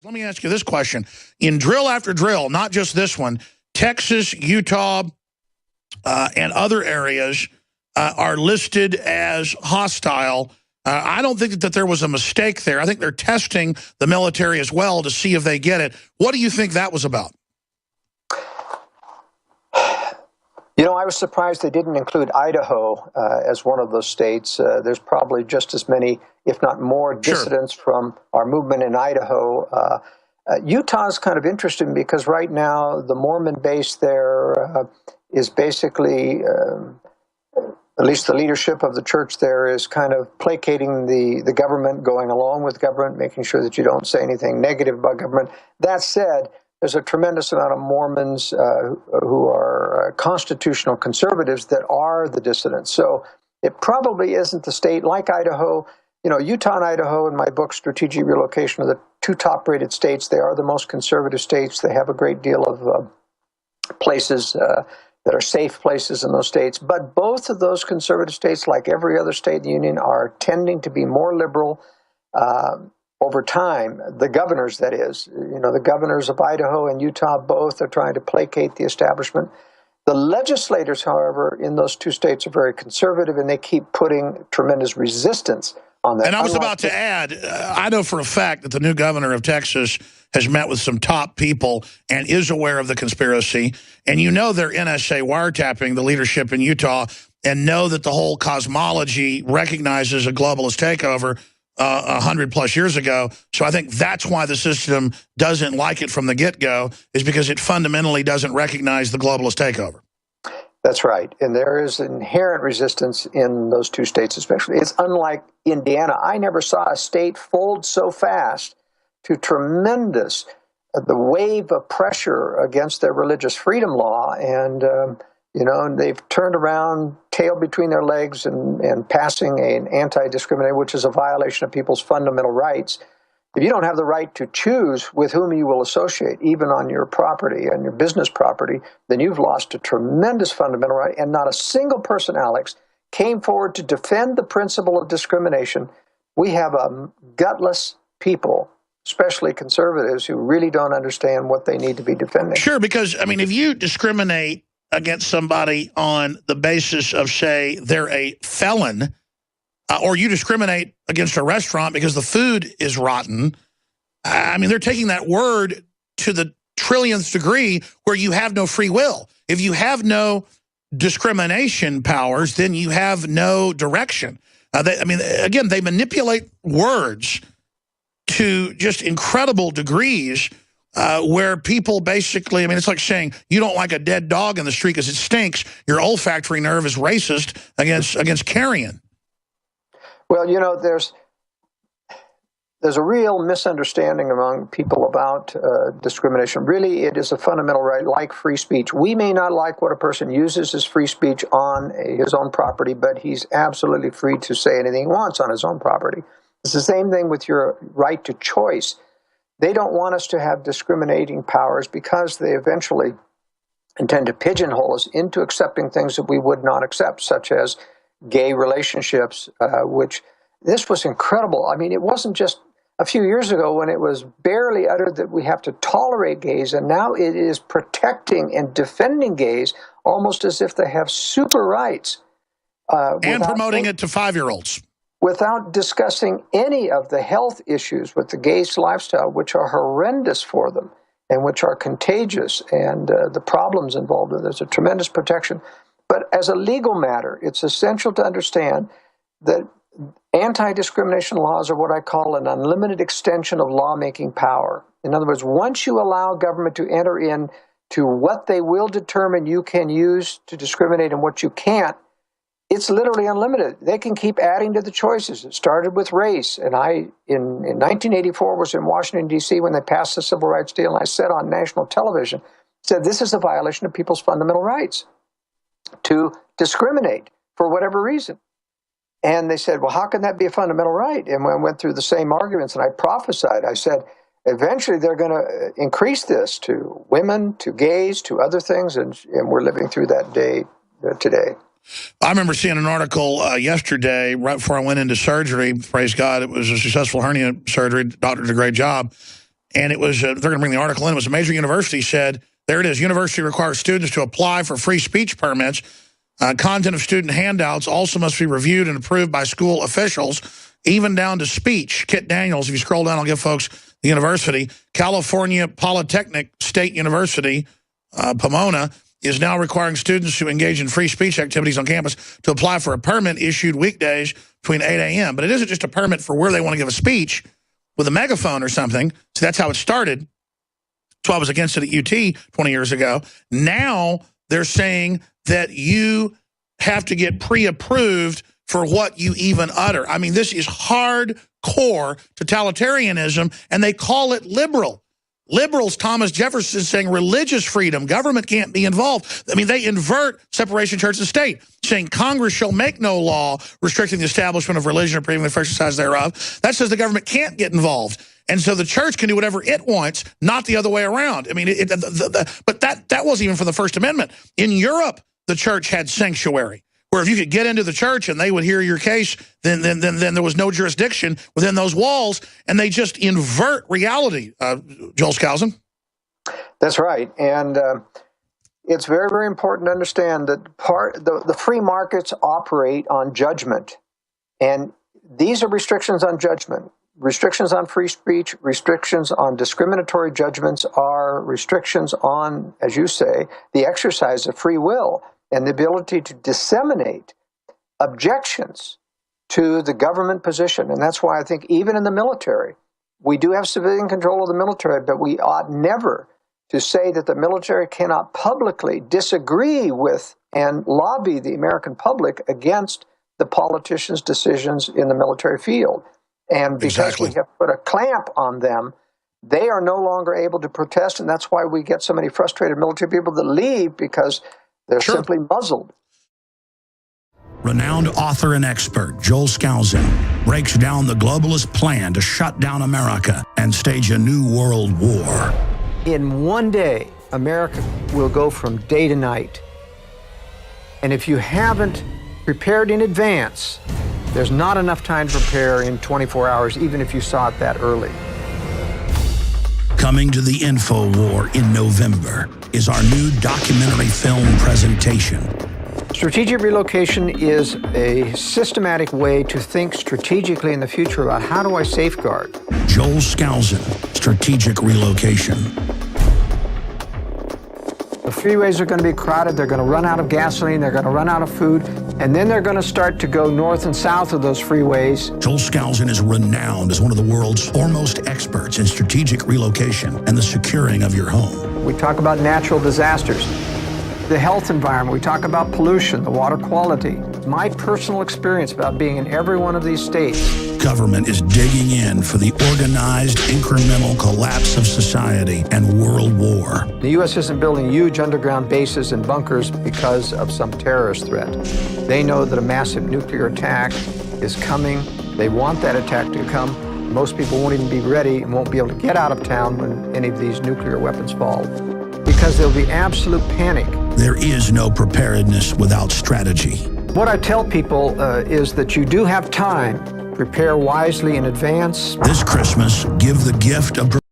Let me ask you this question. In drill after drill, not just this one, Texas, Utah, and other areas are listed as hostile. I don't think that there was a mistake there. I think they're testing the military as well to see if they get it. What do you think that was about? You know, I was surprised they didn't include Idaho as one of those states. There's probably just as many, if not more, dissidents from our movement in Idaho. Utah's kind of interesting because right now the Mormon base there is basically, at least the leadership of the church there is kind of placating the government, going along with government, making sure that you don't say anything negative about government. That said, there's a tremendous amount of Mormons who are constitutional conservatives that are the dissidents. So it probably isn't the state like Idaho. You know, Utah and Idaho, in my book, Strategic Relocation, are the two top-rated states. They are the most conservative states. They have a great deal of places that are safe places in those states. But both of those conservative states, like every other state in the union, are tending to be more liberal over time. The governors, that is, you know, the governors of Idaho and Utah both are trying to placate the establishment. The legislators, however, in those two states are very conservative, and they keep putting tremendous resistance on that. And I was about to add, I know for a fact that the new governor of Texas has met with some top people and is aware of the conspiracy. And you know they're NSA wiretapping the leadership in Utah and know that the whole cosmology recognizes a globalist takeover 100+ years ago. So I think that's why the system doesn't like it from the get-go, is because it fundamentally doesn't recognize the globalist takeover. That's right. And there is inherent resistance in those two states especially. It's unlike Indiana. I never saw a state fold so fast to tremendous, the wave of pressure against their religious freedom law. And, you know, they've turned around, tail between their legs, and passing an anti-discrimination, which is a violation of people's fundamental rights. If you don't have the right to choose with whom you will associate, even on your property and your business property, then you've lost a tremendous fundamental right. And not a single person, Alex, came forward to defend the principle of discrimination. We have a gutless people, especially conservatives, who really don't understand what they need to be defending. Sure, because, I mean, if you discriminate against somebody on the basis of, say, they're a felon, or you discriminate against a restaurant because the food is rotten, I mean, they're taking that word to the trillionth degree where you have no free will. If you have no discrimination powers, then you have no direction. I mean, again, they manipulate words to just incredible degrees where people basically, I mean, it's like saying you don't like a dead dog in the street because it stinks. Your olfactory nerve is racist against carrion. Well, you know, there's a real misunderstanding among people about discrimination. Really, it is a fundamental right, like free speech. We may not like what a person uses as free speech on his own property, but he's absolutely free to say anything he wants on his own property. It's the same thing with your right to choice. They don't want us to have discriminating powers because they eventually intend to pigeonhole us into accepting things that we would not accept, such as gay relationships, which this was incredible. I mean, it wasn't just a few years ago when it was barely uttered that we have to tolerate gays, and now it is protecting and defending gays almost as if they have super rights. And promoting it to 5-year-olds. Without discussing any of the health issues with the gays lifestyle, which are horrendous for them and which are contagious, and the problems involved with it. There's a tremendous protection. But as a legal matter, it's essential to understand that anti-discrimination laws are what I call an unlimited extension of lawmaking power. In other words, once you allow government to enter in to what they will determine you can use to discriminate and what you can't, it's literally unlimited. They can keep adding to the choices. It started with race. And I, in 1984, was in Washington, D.C. when they passed the Civil Rights Deal, and I said on national television, said this is a violation of people's fundamental rights to discriminate for whatever reason. And they said, well, how can that be a fundamental right? And when I went through the same arguments and I prophesied, I said, eventually they're going to increase this to women, to gays, to other things, and we're living through that day today. I remember seeing an article yesterday, right before I went into surgery. Praise God, it was a successful hernia surgery. The doctor did a great job. And it was, they're going to bring the article in, it was a major university said, there it is, university requires students to apply for free speech permits. Content of student handouts also must be reviewed and approved by school officials, even down to speech. Kit Daniels, if you scroll down, I'll give folks the university. California Polytechnic State University, Pomona, is now requiring students who engage in free speech activities on campus to apply for a permit issued weekdays between 8 a.m. But it isn't just a permit for where they want to give a speech with a megaphone or something. So that's how it started. That's why I was against it at UT 20 years ago. Now they're saying that you have to get pre-approved for what you even utter. I mean, this is hardcore totalitarianism, and they call it liberal. Liberals, Thomas Jefferson is saying religious freedom, government can't be involved. I mean, they invert separation of church and state, saying Congress shall make no law restricting the establishment of religion or prohibiting the free exercise thereof. That says the government can't get involved. And so the church can do whatever it wants, not the other way around. I mean, but that wasn't even for the First Amendment. In Europe, the church had sanctuary, where if you could get into the church and they would hear your case, then there was no jurisdiction within those walls, and they just invert reality. Joel Skousen? That's right, and it's very, very important to understand that the free markets operate on judgment, and these are restrictions on judgment. Restrictions on free speech, restrictions on discriminatory judgments are restrictions on, as you say, the exercise of free will and the ability to disseminate objections to the government position. And that's why I think even in the military, we do have civilian control of the military, but we ought never to say that the military cannot publicly disagree with and lobby the American public against the politicians' decisions in the military field. And because we have put a clamp on them, they are no longer able to protest, and that's why we get so many frustrated military people that leave, because they're simply muzzled. Renowned author and expert Joel Skousen breaks down the globalist plan to shut down America and stage a new world war. In one day, America will go from day to night. And if you haven't prepared in advance, there's not enough time to prepare in 24 hours, even if you saw it that early. Coming to the Infowars in November is our new documentary film presentation. Strategic relocation is a systematic way to think strategically in the future about how do I safeguard. Joel Skousen, Strategic Relocation. The freeways are going to be crowded, they're going to run out of gasoline, they're going to run out of food, and then they're going to start to go north and south of those freeways. Joel Skousen is renowned as one of the world's foremost experts in strategic relocation and the securing of your home. We talk about natural disasters, the health environment, we talk about pollution, the water quality. My personal experience about being in every one of these states. Government is digging in for the organized, incremental collapse of society and world war. The U.S. isn't building huge underground bases and bunkers because of some terrorist threat. They know that a massive nuclear attack is coming. They want that attack to come. Most people won't even be ready and won't be able to get out of town when any of these nuclear weapons fall, because there'll be absolute panic. There is no preparedness without strategy. What I tell people is that you do have time. Prepare wisely in advance. This Christmas, give the gift of